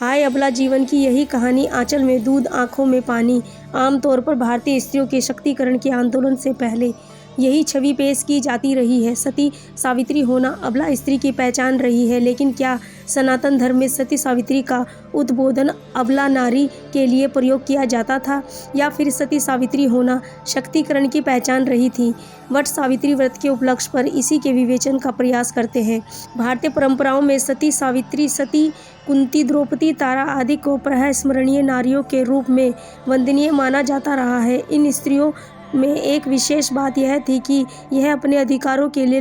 हाय अबला जीवन की यही कहानी, आंचल में दूध आंखों में पानी। आमतौर पर भारतीय स्त्रियों के शक्तिकरण के आंदोलन से पहले यही छवि पेश की जाती रही है। सती सावित्री होना अबला स्त्री की पहचान रही है, लेकिन क्या सनातन धर्म में सती सावित्री का उद्बोधन अबला नारी के लिए प्रयोग किया जाता था, या फिर सती सावित्री होना शक्तिकरण की पहचान रही थी? वट सावित्री व्रत के उपलक्ष्य पर इसी के विवेचन का प्रयास करते हैं। भारतीय परंपराओं में सती सावित्री, सती कुंती, द्रौपदी, तारा आदि को प्रायः स्मरणीय नारियों के रूप में वंदनीय माना जाता रहा है। इन स्त्रियों में एक विशेष बात यह थी कि यह अपने अधिकारों के लिए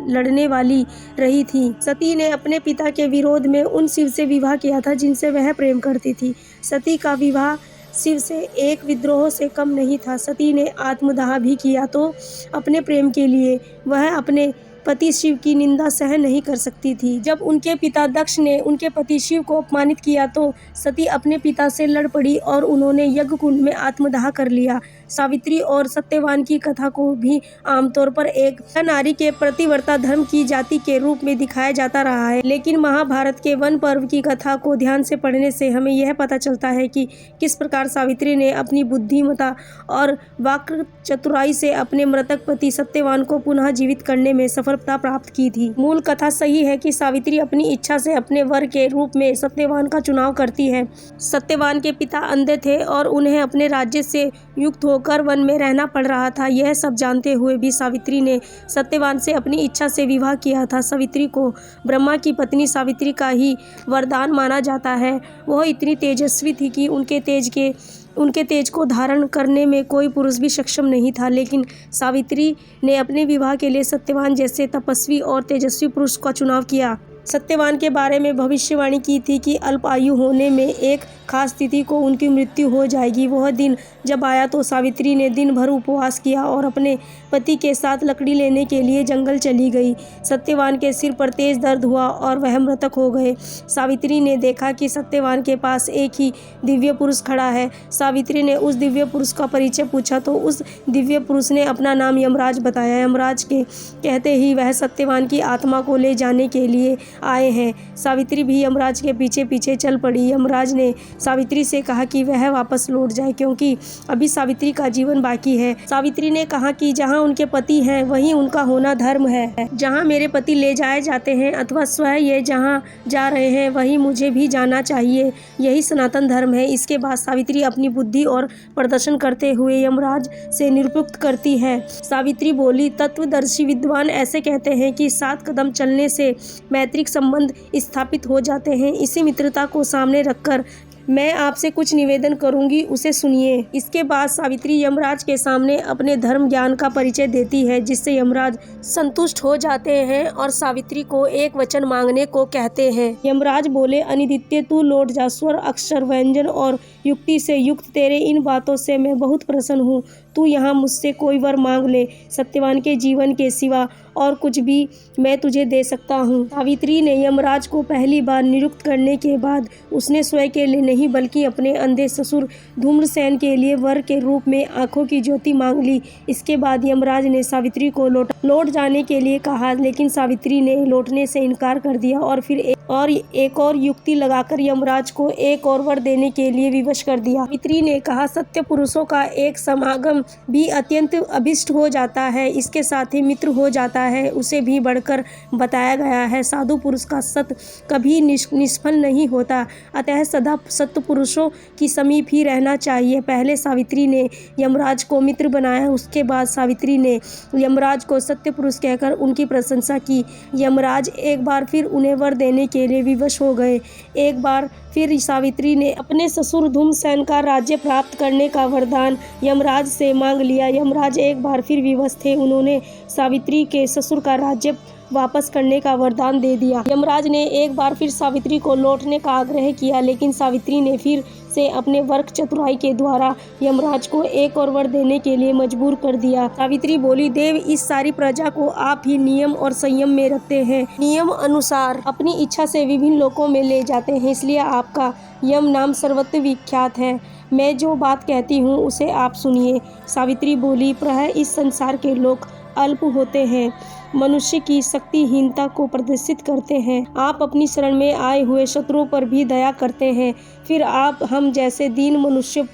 लड़ने वाली रही थी। सती ने अपने पिता के विरोध में उन शिव से विवाह किया था जिनसे वह प्रेम करती थी। सती का विवाह शिव से एक विद्रोह से कम नहीं था। सती ने आत्मदाह भी किया तो अपने प्रेम के लिए। वह अपने पति शिव की निंदा सहन नहीं कर सकती थी। जब उनके पिता दक्ष ने उनके पति शिव को अपमानित किया तो सती अपने पिता से लड़ पड़ी और उन्होंने यज्ञ कुंड में आत्मदाह कर लिया। सावित्री और सत्यवान की कथा को भी आमतौर पर एक नारी के प्रतिव्रता धर्म की जाति के रूप में दिखाया जाता रहा है, लेकिन महाभारत के वन पर्व की कथा को ध्यान से पढ़ने से हमें यह पता चलता है कि किस प्रकार सावित्री ने अपनी बुद्धिमत्ता और वाक् चतुराई से अपने मृतक पति सत्यवान को पुनः जीवित करने में सफलता प्राप्त की थी। मूल कथा सही है कि सावित्री अपनी इच्छा से अपने वर के रूप में सत्यवान का चुनाव करती है। सत्यवान के पिता अंधे थे और उन्हें अपने राज्य से युक्त होकर वन में रहना पड़ रहा था। यह सब जानते हुए भी सावित्री ने सत्यवान से अपनी इच्छा से विवाह किया था। सावित्री को ब्रह्मा की पत्नी सावित्री का ही वरदान माना जाता है। वह इतनी तेजस्वी थी कि उनके तेज को धारण करने में कोई पुरुष भी सक्षम नहीं था, लेकिन सावित्री ने अपने विवाह के लिए सत्यवान जैसे तपस्वी और तेजस्वी पुरुष का चुनाव किया। सत्यवान के बारे में भविष्यवाणी की थी कि अल्प आयु होने में एक खास तिथि को उनकी मृत्यु हो जाएगी। वह दिन जब आया तो सावित्री ने दिन भर उपवास किया और अपने पति के साथ लकड़ी लेने के लिए जंगल चली गई। सत्यवान के सिर पर तेज दर्द हुआ और वह मृतक हो गए। सावित्री ने देखा कि सत्यवान के पास एक ही दिव्य पुरुष खड़ा है। सावित्री ने उस दिव्य पुरुष का परिचय पूछा तो उस दिव्य पुरुष ने अपना नाम यमराज बताया। यमराज के कहते ही वह सत्यवान की आत्मा को ले जाने के लिए आए हैं। सावित्री भी यमराज के पीछे पीछे चल पड़ी। यमराज ने सावित्री से कहा कि वह वापस लौट जाए क्योंकि अभी सावित्री का जीवन बाकी है। सावित्री ने कहा कि जहाँ उनके पति हैं वहीं उनका होना धर्म है। जहाँ मेरे पति ले जाए जाते हैं अथवा स्वयं ये जहाँ जा रहे हैं वहीं मुझे भी जाना चाहिए। यही सनातन धर्म है। इसके बाद सावित्री अपनी बुद्धि और प्रदर्शन करते हुए यमराज से निरुक्त करती है। सावित्री बोली, तत्वदर्शी विद्वान ऐसे कहते हैं कि 7 कदम चलने से मैत्रिक संबंध स्थापित हो जाते हैं। इसी मित्रता को सामने रखकर मैं आपसे कुछ निवेदन करूंगी, उसे सुनिए। इसके बाद सावित्री यमराज के सामने अपने धर्म ज्ञान का परिचय देती है, जिससे यमराज संतुष्ट हो जाते हैं और सावित्री को एक वचन मांगने को कहते हैं। यमराज बोले, अनिदित्य तू लौट जा। स्वर, अक्षर, व्यंजन और युक्ति से युक्त तेरे इन बातों से मैं बहुत प्रसन्न हूँ। तू यहाँ मुझसे कोई वर मांग ले, सत्यवान के जीवन के सिवा और कुछ भी मैं तुझे दे सकता हूँ। सावित्री ने यमराज को पहली बार निरुक्त करने के बाद उसने स्वयं के लिए नहीं बल्कि अपने अंधे ससुर धूम्रसेन के लिए वर के रूप में आंखों की ज्योति मांग ली। इसके बाद यमराज ने सावित्री को लौट जाने के लिए कहा, लेकिन सावित्री ने लौटने से इनकार कर दिया और फिर एक और युक्ति लगाकर यमराज को एक और वर देने के लिए विवश कर दिया। सावित्री ने कहा, सत्य पुरुषों का एक समागम भी अत्यंत अभिष्ट हो जाता है, इसके साथ ही मित्र हो जाता है। उसे भी बढ़कर बताया गया है, साधु पुरुष का सत्य कभी निष्फल नहीं होता, अतः सदा सत्य पुरुषों की समीप ही रहना चाहिए। पहले सावित्री ने यमराज को मित्र बनाया, उसके बाद सावित्री ने यमराज को सत्य पुरुष कहकर उनकी प्रशंसा की। यमराज एक बार फिर उन्हें वर देने के लिए विवश हो गए। एक बार फिर सावित्री ने अपने ससुर धूम्रसेन का राज्य प्राप्त करने का वरदान यमराज से मांग लिया। यमराज एक बार फिर विवश थे। उन्होंने सावित्री के ससुर का राज्य वापस करने का वरदान दे दिया। यमराज ने एक बार फिर सावित्री को लौटने का आग्रह किया, लेकिन सावित्री ने फिर से अपने वर्क चतुराई के द्वारा यमराज को एक और वर देने के लिए मजबूर कर दिया। सावित्री बोली, देव इस सारी प्रजा को आप ही नियम और संयम में रखते हैं, नियम अनुसार अपनी इच्छा से विभिन्न लोकों में ले जाते हैं, इसलिए आपका यम नाम सर्वत्र विख्यात है। मैं जो बात कहती हूँ उसे आप सुनिए। सावित्री बोली, प्रायः इस संसार के लोग अल्प होते हैं, मनुष्य की शक्तिहीनता को प्रदर्शित करते हैं। आप अपनी शरण में आए हुए शत्रुओं पर भी दया करते हैं, फिर आप हम जैसे दीन मनुष्य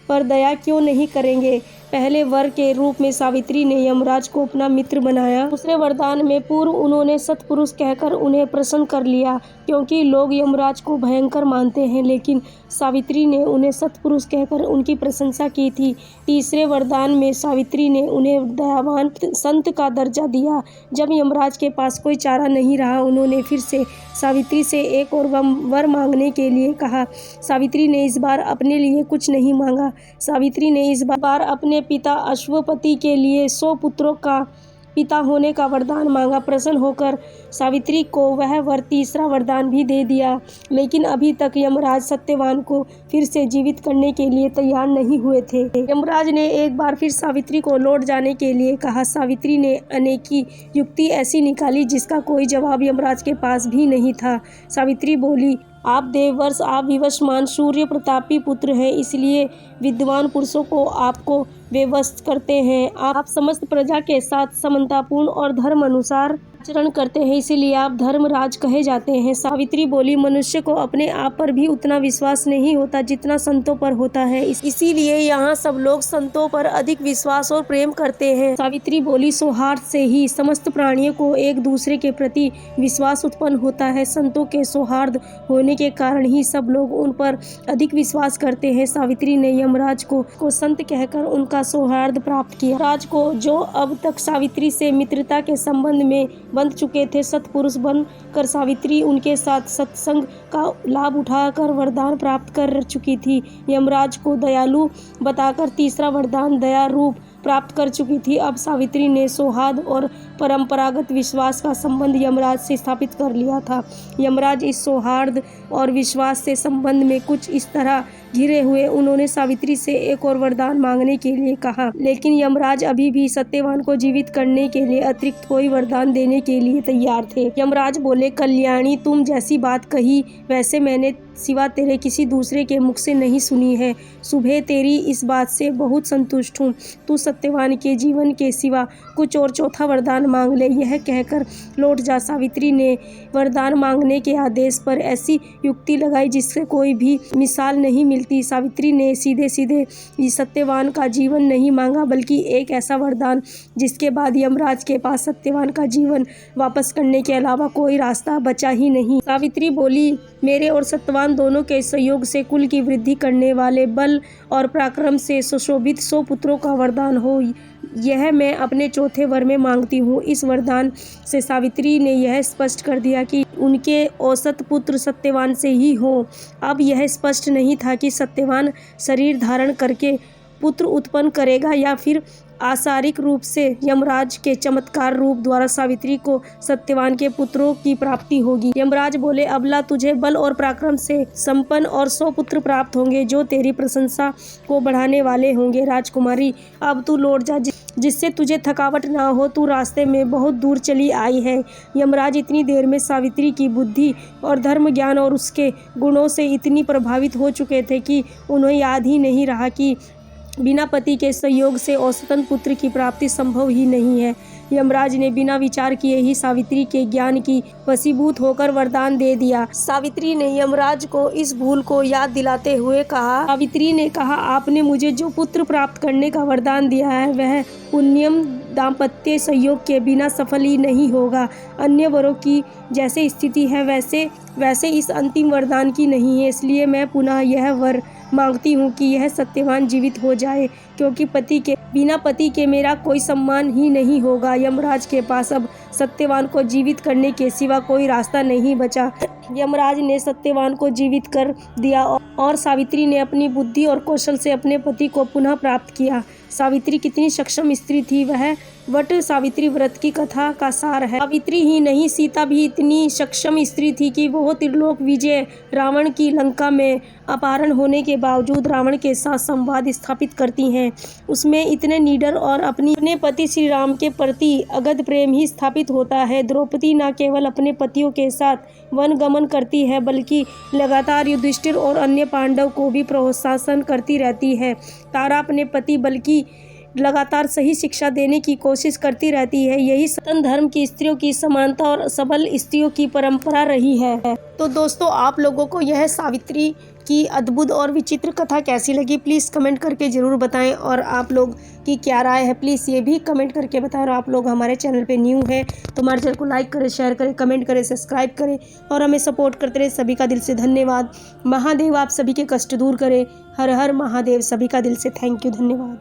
पर दया क्यों नहीं करेंगे। पहले वर के रूप में सावित्री ने यमराज को अपना मित्र बनाया। दूसरे वरदान में पूर्व उन्होंने सत्पुरुष कहकर उन्हें प्रसन्न कर लिया, क्योंकि लोग यमराज को भयंकर मानते हैं, लेकिन सावित्री ने उन्हें सत्पुरुष कहकर उनकी प्रशंसा की थी। तीसरे वरदान में सावित्री ने उन्हें दयावान संत का दर्जा दिया। जब यमराज के पास कोई चारा नहीं रहा, उन्होंने फिर से सावित्री से एक और वर मांगने के लिए कहा। सावित्री ने इस बार अपने लिए कुछ नहीं मांगा। सावित्री ने इस बार अपने पिता अश्वपति के लिए 100 पुत्रों का पिता होने का वरदान मांगा। प्रसन्न होकर सावित्री को वह वर तीसरा वरदान भी दे दिया, लेकिन अभी तक यमराज सत्यवान को फिर से जीवित करने के लिए तैयार नहीं हुए थे। यमराज ने एक बार फिर सावित्री को लौट जाने के लिए कहा। सावित्री ने अनेकी युक्ति ऐसी निकाली जिसका कोई जवाब यमराज के पास भी नहीं था। सावित्री बोली, आप देववर्ष, आप विवशमान सूर्य प्रतापी पुत्र हैं, इसलिए विद्वान पुरुषों को आपको विवश करते हैं। आप समस्त प्रजा के साथ समतापूर्ण और धर्म अनुसार आचरण करते हैं, इसीलिए आप धर्मराज कहे जाते हैं। सावित्री बोली, मनुष्य को अपने आप पर भी उतना विश्वास नहीं होता जितना संतों पर होता है, इसीलिए यहाँ सब लोग संतों पर अधिक विश्वास और प्रेम करते हैं। सावित्री बोली, सौहार्द से ही समस्त प्राणियों को एक दूसरे के प्रति विश्वास उत्पन्न होता है। संतों के सौहार्द होने के कारण ही सब लोग उन पर अधिक विश्वास करते हैं। सावित्री ने यमराज को संत कहकर उनका सौहार्द प्राप्त किया। राज को, जो अब तक सावित्री से मित्रता के संबंध में बंध चुके थे, सत्पुरुष बन कर सावित्री उनके साथ सत्संग का लाभ उठाकर वरदान प्राप्त कर चुकी थी। यमराज को दयालु बताकर तीसरा वरदान दया रूप प्राप्त कर चुकी थी। अब सावित्री ने सौहार्द और परंपरागत विश्वास का संबंध यमराज से स्थापित कर लिया था। यमराज इस सौहार्द और विश्वास से संबंध में कुछ इस तरह घिरे हुए उन्होंने सावित्री से एक और वरदान मांगने के लिए कहा, लेकिन यमराज अभी भी सत्यवान को जीवित करने के लिए अतिरिक्त कोई वरदान देने के लिए तैयार थे। यमराज बोले, कल्याणी, तुम जैसी बात कही वैसे मैंने सिवा तेरे किसी दूसरे के मुख से नहीं सुनी है। सुबह तेरी इस बात से बहुत संतुष्ट हूँ। तू सत्यवान के जीवन के सिवा कुछ और चौथा वरदान मांग ले, यह कहकर लौट जा। सावित्री ने वरदान मांगने के आदेश पर ऐसी युक्ति लगाई जिससे कोई भी मिसाल नहीं मिलती। सावित्री ने सीधे सीधे सत्यवान का जीवन नहीं मांगा, बल्कि एक ऐसा वरदान जिसके बाद यमराज के पास सत्यवान का जीवन वापस करने के अलावा कोई रास्ता बचा ही नहीं। सावित्री बोली, मेरे और सत्यवान दोनों के सहयोग से कुल की वृद्धि करने वाले बल और पराक्रम से सुशोभित 100 पुत्रों का वरदान हो, यह मैं अपने चौथे वर में मांगती हूँ। इस वरदान से सावित्री ने यह स्पष्ट कर दिया कि उनके औसत पुत्र सत्यवान से ही हो। अब यह स्पष्ट नहीं था कि सत्यवान शरीर धारण करके पुत्र उत्पन्न करेगा या फिर आसारिक रूप से यमराज के चमत्कार रूप द्वारा सावित्री को सत्यवान के पुत्रों की प्राप्ति होगी। यमराज बोले, अबला, तुझे बल और पराक्रम से संपन्न और 100 पुत्र प्राप्त होंगे जो तेरी प्रशंसा को बढ़ाने वाले होंगे। राजकुमारी, अब तू लौट जा, जिससे तुझे थकावट ना हो। तू रास्ते में बहुत दूर चली आई है। यमराज इतनी देर में सावित्री की बुद्धि और धर्म ज्ञान और उसके गुणों से इतनी प्रभावित हो चुके थे कि उन्हें याद ही नहीं रहा कि बिना पति के संयोग से औसतन पुत्र की प्राप्ति संभव ही नहीं है। यमराज ने बिना विचार किए ही सावित्री के ज्ञान की वशीभूत होकर वरदान दे दिया। सावित्री ने यमराज को इस भूल को याद दिलाते हुए कहा। सावित्री ने कहा, आपने मुझे जो पुत्र प्राप्त करने का वरदान दिया है वह पुण्यम दाम्पत्य संयोग के बिना सफल ही नहीं होगा। अन्य वरों की जैसे स्थिति है वैसे इस अंतिम वरदान की नहीं है, इसलिए मैं पुनः यह वर मांगती हूँ कि यह सत्यवान जीवित हो जाए, क्योंकि बिना पति के मेरा कोई सम्मान ही नहीं होगा। यमराज के पास अब सत्यवान को जीवित करने के सिवा कोई रास्ता नहीं बचा। यमराज ने सत्यवान को जीवित कर दिया और सावित्री ने अपनी बुद्धि और कौशल से अपने पति को पुनः प्राप्त किया। सावित्री कितनी सक्षम स्त्री थी, वह वट सावित्री व्रत की कथा का सार है। सावित्री ही नहीं, सीता भी इतनी सक्षम स्त्री थी कि वो त्रिलोक विजय रावण की लंका में अपहरण होने के बावजूद रावण के साथ संवाद स्थापित करती हैं। उसमें इतने निडर और अपने पति श्री राम के प्रति अगाध प्रेम ही स्थापित होता है। द्रौपदी न केवल अपने पतियों के साथ वन गमन करती है, बल्कि लगातार युधिष्ठिर और अन्य पांडव को भी प्रोत्साहन करती रहती है। तारा अपने पति बल्कि लगातार सही शिक्षा देने की कोशिश करती रहती है। यही सनातन धर्म की स्त्रियों की समानता और सबल स्त्रियों की परंपरा रही है। तो दोस्तों, आप लोगों को यह सावित्री की अद्भुत और विचित्र कथा कैसी लगी, प्लीज़ कमेंट करके ज़रूर बताएं। और आप लोग की क्या राय है, प्लीज़ ये भी कमेंट करके बताएं। और आप लोग हमारे चैनल पे न्यू हैं तो हमारे चैनल को लाइक करें, शेयर करें, कमेंट करें, सब्सक्राइब करें और हमें सपोर्ट करते रहे। सभी का दिल से धन्यवाद। महादेव आप सभी के कष्ट दूर करें। हर हर महादेव। सभी का दिल से थैंक यू, धन्यवाद।